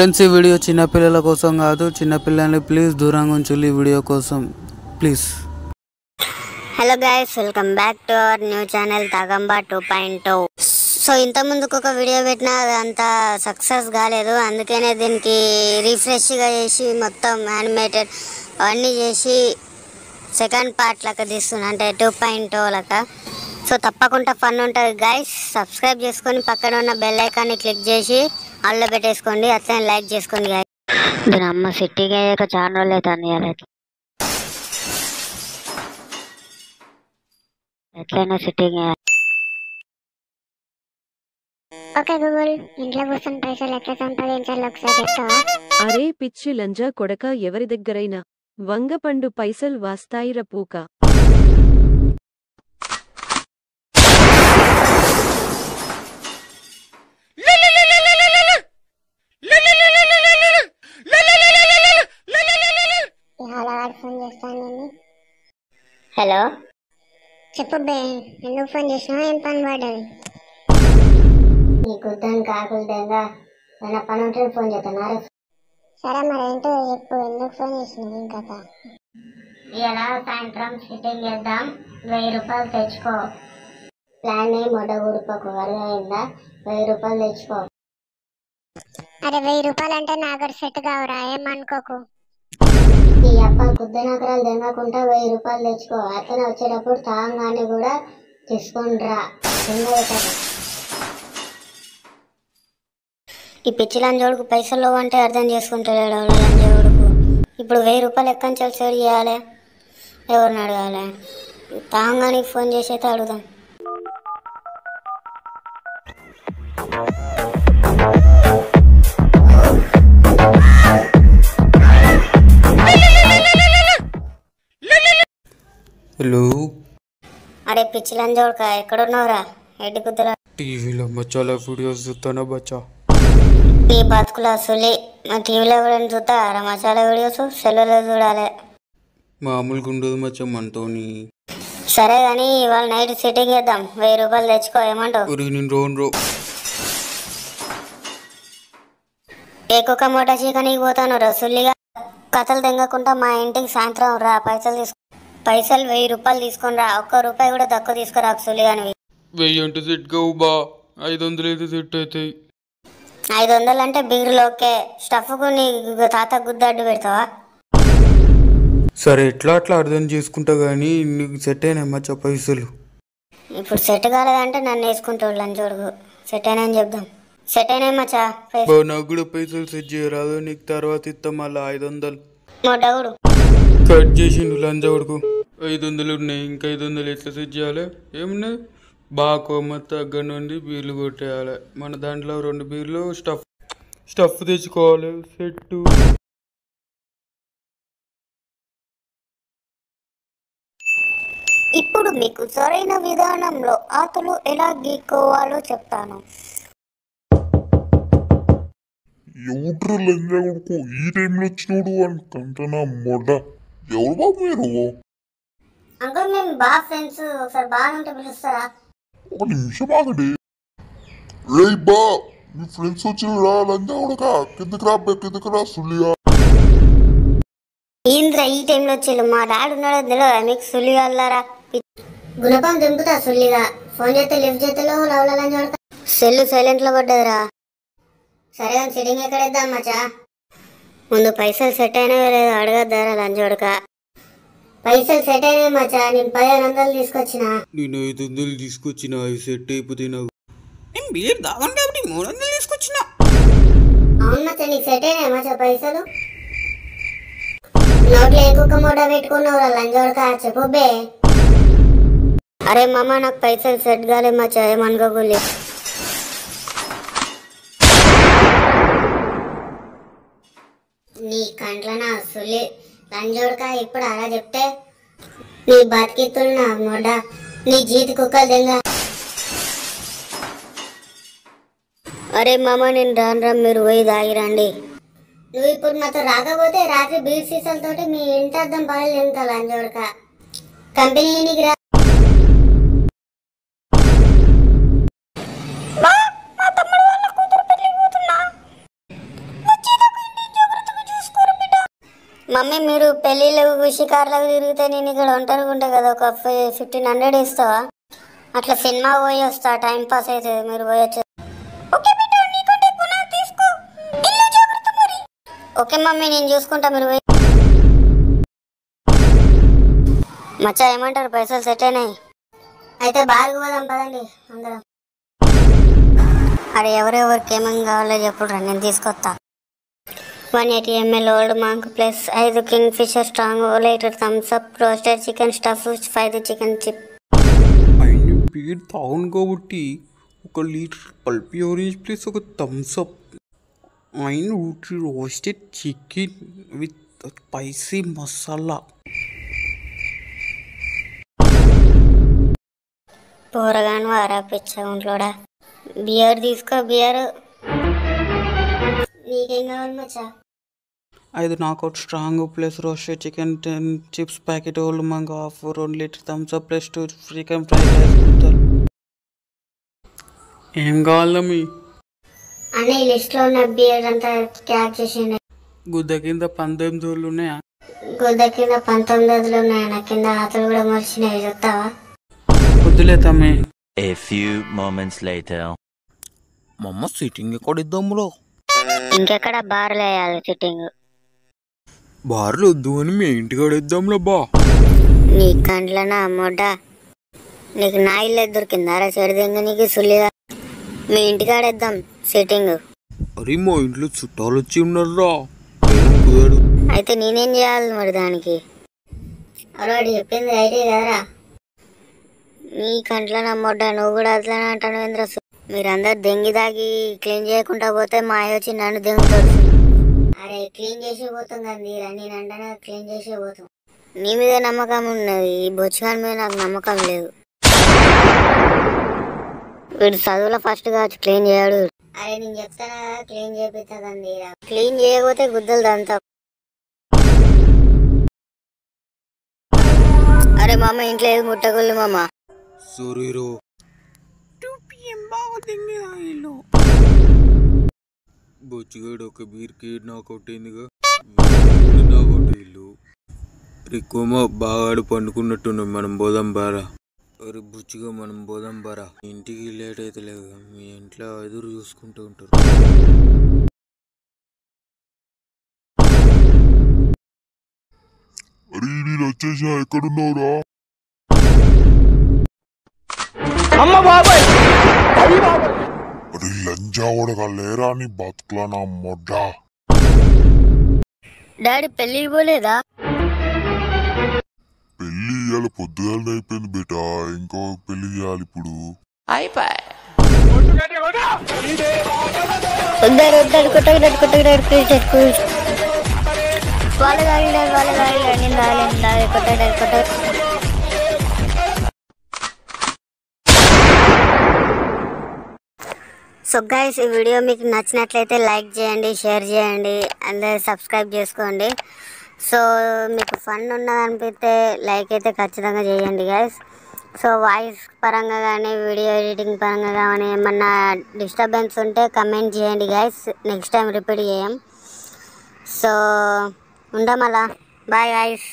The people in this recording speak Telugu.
ఫ్రెండ్స్, ఈ వీడియో చిన్నపిల్లల కోసం కాదు. చిన్నపిల్లల్ని ప్లీజ్ దూరంగా ఉంచులి ఈ వీడియో కోసం please. Hello guys, welcome back to our new channel తగంబా 2.0. సో ఇంత ముందుకు ఒక వీడియో పెట్టినా అది అంత సక్సెస్ కాలేదు. అందుకనే దీనికి రీఫ్రెష్గా చేసి మొత్తం యానిమేటెడ్ అవన్నీ చేసి సెకండ్ పార్ట్ లెక్క తీస్తున్నా, అంటే 2.0 లెక్క. సో తప్పకుండా ఫన్ ఉంటుంది గైస్. సబ్స్క్రైబ్ చేసుకొని పక్కన ఉన్న బెల్ ఐకాన్ని క్లిక్ చేసి ఆల్లో పెట్టేసుకోండి. అట్లనే లైక్ చేసుకోండి గైస్. దీని అమ్మ సిట్టింగ్ అయ్యాక చాలా రోజులు అవుతుంది. ఎట్లయినా సిట్టింగ్. ఓకే గూగుల్, ఇంట్లో కూర్చొని పైసలు ఎట్లా సంపాదించాలో ఒకసారి చెప్తావా? అరే పిచ్చి లంజా కొడక, ఎవరి దగ్గరైనా వంగపండు పైసలు వాస్తాయిర పూక. హలో, చెప్పు బే, ఎందుకు ఫోన్ చేసినావు? ఏం పని పడ్డది? నీకు దాని కాకులదేగా, ఏమైనా పని ఉంటే ఫోన్ చేస్తున్నారు. సరే మరి ఏంటో చెప్పు, ఎందుకు ఫోన్ చేసినావు? ఏం కథ? ఇలా సాయంత్రం సిట్టింగ్ చేద్దాం, 1000 రూపాయలు తెచ్చుకో. ప్లాన్ మొడ ఊడిపోకు, అర్థమైందా? 1000 రూపాయలు తెచ్చుకో. అరే 1000 రూపాయలు అంటే నాకు సెట్ కావురా, ఏమనుకోకు. ఈ అప్ప కుద్దనకరాలు దెంగకుండా 1000 రూపాయలు తెచ్చుకో. అతను వచ్చేటప్పుడు తాగానే కూడా తీసుకొని రా. ఈ పిచ్చి లంజోడుకు పైసలు అంటే అర్థం చేసుకుంటాడు లంజోడుకు. ఇప్పుడు 1000 రూపాయలు ఎక్కడి నుంచి సేవ్ చేయాలి? ఎవరిని అడగాలి? తాగానికి ఫోన్ చేసి అయితే అడుగుదాం. హలో, అరే పిచ్చి లంజోడుక, ఎక్కడున్నావురా? ఎడ్డి కుదురా. టీవీలో చాలా వీడియోస్ చూస్తానా బచ్చా. ఈ బతుకుల అసలే మా టీవీలో కూడా చూస్తారా? మసాలా వీడియోస్ సెల్లులో చూడాలి. మామూలుగా ఉండదు మచ్చా మనతోని. సరే కానీ ఇవాళ నైట్ సిట్టింగ్ చేద్దాం, 1000 రూపాయలు తెచ్చుకో. ఏమంటావు? నేను రోన్ ఏకొక మూట చీకనికి పోతాను రసుల్లిగా. కథలు తెంగకుండా మా ఇంటికి సాయంత్రం రా. పైసలు 1000 రూపాయలు తీసుకొని రా. ఒక్క రూపాయి కూడా తక్కువ తీసుకురా సుల్లిగానివి. 1000 అంటే సెట్ కావు బా, 500 అయితే సెట్ అవుతాయి. 500 అంటే బీరులోకే. స్టఫ్కు నీ తాత గుద్దడ్డు పెడతావా? సరే, ఎట్లా అట్లా అర్థం చేసుకుంటా కానీ నీకు సెట్ అయినా మచ్చా పైసలు. ఇప్పుడు సెట్ కాలేదంటే నన్ను వేసుకుంటాడు లంచోడుకు. సెట్ అయినా అని చెప్దాం. సెట్ అయినా మచ్చా. నాకు కూడా పైసలు సెట్ చేయరాదు, నీకు తర్వాత ఇస్తాం మళ్ళీ 500. మొడ్డగుడు కట్ చేసిండు లంచోడుకు. 500 ఉన్నాయి, ఇంకా 500 ఎట్లా సెట్ చేయాలి? ఏమున్నది, బాగా కొమ్మత్త దగ్గర నుండి బీర్లు కొట్టేయాలి. మన దాంట్లో 2 బీర్లు స్టఫ్ తెచ్చుకోవాలి. సెట్. ఇప్పుడు మీకు సరైన విధానంలో ఆకులు ఎలా గీక్కోవాలో చెప్తాను. ఎవడ్రు లంజా కొడుకు ఈ టైంలో వచ్చినోడు అనుకుంటున్నా మొడ. ఎవరు బాబు మీరు? అంకుల్, మేము బాగా ఫ్రెండ్స్. ఒకసారి బాగా ఉంటే పిలుస్తారా? ఒక నిమిషం ఆగండి. రే బా, మీ ఫ్రెండ్స్ వచ్చిరా లంజా కొడుక, కిందకి రా సుల్లియా. ఏంద్ర ఈ టైంలో వచ్చేళ్ళు? మా డాడీ ఉన్నాడో తెలియదా మీకు? సుల్లిగా వెళ్ళారా? గుణపం దింపుతా సుల్లిగా. ఫోన్ చేస్తే లిఫ్ట్ చేతలో లవ్లని చూడక సెల్లు సైలెంట్లో పడ్డదిరా. సరే కానీ సిట్టింగ్ ఎక్కడేద్దాం మచ్చా? ముందు పైసలు సెట్ అయినా లేదు అడగద్దారా లంచోడక. పైసలు సెట్ అయినాయి మచ్చా. నేను 1500 తీసుకొచ్చిన. నేను 500 తీసుకొచ్చిన, అవి సెట్ అయిపోతే నాకు. నేను బీర్ దాగం కాబట్టి 300 తీసుకొచ్చిన. అవును మచ్చా, నీకు సెట్ అయినాయి మచ్చా పైసలు? నోట్లో ఎక్కువ మూట పెట్టుకున్నావురా లంచోడక, చెప్పు బే. అరే మామ, నాకు పైసలు సెట్ కాలే మచ్చా, ఏమనుకోలే. నీ కంట్ల నా సులి లంజోడక, ఇప్పుడు అలా చెప్తే నీ బతికిత్తులు నా మొడ, నీ జీతి కుక్కలు దెంగ. అరే మామ, నేను రాను, మీరు పోయి దాగిరండి. నువ్వు ఇప్పుడు నాతో రాకపోతే రాత్రి బీర్ సీసాలతోటి మీ ఇంటి అర్థం పగలు తింటా లంజోడక. కంపెనీకి రా. మా తమ్ముడు వాళ్ళ కూతురు పెళ్ళికి పోతున్నా. వచ్చి మమ్మీ మీరు పెళ్ళిళ్ళకు షికార్లకు తిరిగితే నేను ఇక్కడ ఒంటరిగా ఉంటా కదా, ఒక 1500 ఇస్తావా? అట్లా సినిమా పోయి వస్తా, టైం పాస్ అవుతుంది, మీరు పోయొచ్చు. ఓకే మమ్మీ నేను చూసుకుంటా, మీరు పోయి. మచ్చా ఏమంటారు, పైసలు సెట్ అయినాయి? అయితే బాగా పోదాం పదండి అందరం. అరే ఎవరెవరికి ఏమేమి కావాలో చెప్పురా, నేను తీసుకొస్తా. 180 ml Old Monk plus 5 Kingfisher strong, litre Thums Up, roasted chicken stuff, 5 chicken chip. అయిన బీర్ తాగును కాబట్టి 1 litre Pulpy Orange plus 1 Thums Up. అయిన roasted chicken with spicy masala. పోరగాను వారా పిచ్చా ఉంట్లోడా. బియర్ తీసుకో, బియర్. నీకేం కావాలి మచ్చా? 5 knockout strong plus roasted chicken 10 chips packet Old Monk half 2 litre Thums Up plus 2 chicken fried rice. ఏం కావాలమ్మి? అనే లిస్ట్లో ఉన్న బియర్ అంతా క్యాచ్ చేసిండే. గుద్ద కింద 19 రోజులు ఉన్నాయా? గుద్ద కింద 19 ఉన్నాయి, నా కింద ఆతలు కూడా మర్చినాయి, చెప్తావా? వద్దులే తమ్మి. A few moments later. మమ్మ సిట్టింగ్ ఎక్కడ ఇద్దాములో? ఇంకెక్కడ బార్లు వేయాలి సిట్టింగ్. బార్లు వద్దు అని మీ ఇంటికాడ ఇద్దాంలో బా. నీ కంట్లోనా మొడ్డ, నీకు నా ఇల్లు దొరికిందారా చెడిదింగ నీకు సుల్లిగా? మీ ఇంటికాడ ఇద్దాం సిట్టింగ్. అరే మా ఇంట్లో చుట్టాలు వచ్చి ఉన్నారా. అయితే నేనేం చేయాలి మరి దానికి? అలవాడు చెప్పింది రైటే కదరా. నీ కంట్లో నమ్మొడ్డా, నువ్వు కూడా అట్లనే అంటాను ఏంద్ర. మీరందరు దెంగి దాగి క్లీన్ చేయకుండా పోతే మా అయ్య వచ్చి నన్ను దెంగుతాడు. అరే క్లీన్ చేసే పోతాం కదా నీరా, నేను అంటనే క్లీన్ చేసే పోతాం. నీ మీద నమ్మకం ఉన్నది, ఈ బొచ్చుగాని మీద నాకు నమ్మకం లేదు. వీడు చదువులో ఫస్ట్ కావచ్చు, క్లీన్ చేయడు. అరే నేను చెప్తానా క్లీన్ చేపిస్తా కానీ క్లీన్ చేయకపోతే గుద్దలు దంతా. అరే మామ ఇంట్లో ఏది ముట్టగొల్లు మామ. సూర్యురు బొచ్చుగాడు ఒక బీర్కి నాకొట్టిందిగా, నాకొట్టిల్లు రిక్కుమ బాగాడు పండుకున్నట్టున్నాం. మనం పోదాం బారా. అరే బుచ్చిగా మనం పోదాం బారా. ఇంటికి లేట్ అయితే లేదు, మీ ఇంట్లో ఎదురు చూసుకుంటూ ఉంటారు. అరే నేను వచ్చేసా, ఎక్కడున్నావురా? అరే లంజా కూడా లేరా నీ బతుకులా నా మొడ్డా. డాడీ పెళ్ళికి పోలేదా? పెళ్లి ఇవాళ పొద్దుగాలనే అయిపోయింది బేటా, ఇంకో పెళ్లి చేయాలి ఇప్పుడు. వద్దారు వద్దారు కొట్టగడాడు కొట్టగడాడు ప్లీజ్ వాళ్ళు తాగిడారు వాళ్ళు తాగిడాడు, నేను తాగలేదు కొట్టగడాడు కొట్టగ. సో గైస్ ఈ వీడియో మీకు నచ్చినట్లయితే లైక్ చేయండి, షేర్ చేయండి, అందరూ సబ్స్క్రైబ్ చేసుకోండి. సో మీకు ఫన్ ఉన్నది అనిపిస్తే లైక్ అయితే ఖచ్చితంగా చేయండి గైస్. సో వాయిస్ పరంగా కానీ వీడియో ఎడిటింగ్ పరంగా కానీ ఏమన్నా డిస్టర్బెన్స్ ఉంటే కమెంట్ చేయండి గైస్, నెక్స్ట్ టైం రిపీట్ చేయం. సో ఉంటాం అలా, బాయ్ గైస్.